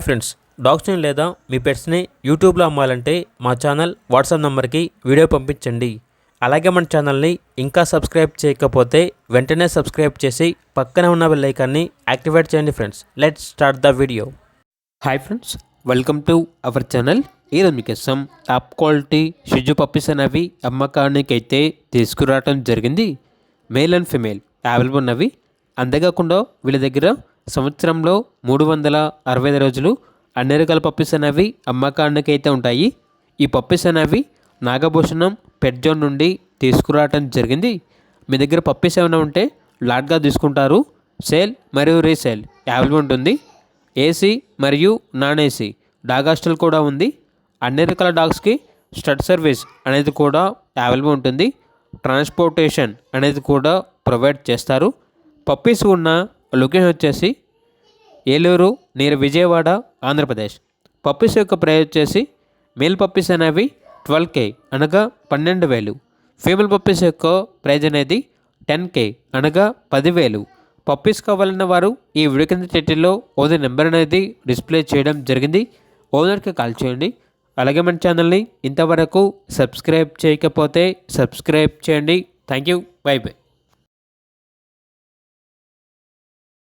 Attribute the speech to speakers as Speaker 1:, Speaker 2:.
Speaker 1: Friends, డాగ్స్ని లేదా మీ పెట్స్ని యూట్యూబ్లో అమ్మాలంటే మా ఛానల్ వాట్సాప్ నెంబర్కి వీడియో పంపించండి. అలాగే మన ఛానల్ని ఇంకా సబ్స్క్రైబ్ చేయకపోతే వెంటనే సబ్స్క్రైబ్ చేసి పక్కనే ఉన్న బెల్ ఐకాన్ని యాక్టివేట్ చేయండి. Friends, let's start the video. Hi friends, welcome to our channel. ఈరోజు మీకోసం టాప్ క్వాలిటీ షిజు పప్పీస్ అనేవి అమ్మకానికి అయితే తీసుకురావడం జరిగింది. మేల్ అండ్ ఫిమేల్ అవైలబుల్ ఉన్నవి. అంతేకాకుండా వీళ్ళ దగ్గర సంవత్సరంలో 365 రోజులు అన్ని రకాల పప్పీస్ అనేవి అమ్మకానికి అయితే ఉంటాయి. ఈ పప్పీస్ అనేవి నాగభూషణం పెట్ జోన్ నుండి తీసుకురావడం జరిగింది. మీ దగ్గర పప్పీస్ ఏమైనా ఉంటే లాట్గా తీసుకుంటారు. సేల్ మరియు రీసేల్ అవైలబుల్ ఉంటుంది. ఏసీ మరియు నాన్ ఏసీ డాగ్ హాస్టల్ కూడా ఉంది. అన్ని రకాల డాగ్స్కి స్టడ్ సర్వీస్ అనేది కూడా అవైలబుల్ ఉంటుంది. ట్రాన్స్పోర్టేషన్ అనేది కూడా ప్రొవైడ్ చేస్తారు. పప్పీస్ ఉన్న లొకేషన్ వచ్చేసి ఏలూరు నియర్ విజయవాడ, ఆంధ్రప్రదేశ్. పప్పీస్ యొక్క ప్రైస్ వచ్చేసి మేల్ పప్పీస్ అనేవి 12K అనగా 12,000. ఫీమేల్ పప్పీస్ యొక్క ప్రైజ్ అనేది 10K అనగా 10,000. పప్పీస్ కావాలన్న వారు ఈ వీడియో కింద టైటిల్లో ఓనర్ నెంబర్ అనేది డిస్ప్లే చేయడం జరిగింది. ఓనర్కి కాల్ చేయండి. అలాగే మన ఛానల్ని ఇంతవరకు సబ్స్క్రైబ్ చేయకపోతే సబ్స్క్రైబ్ చేయండి. Thank you. By by.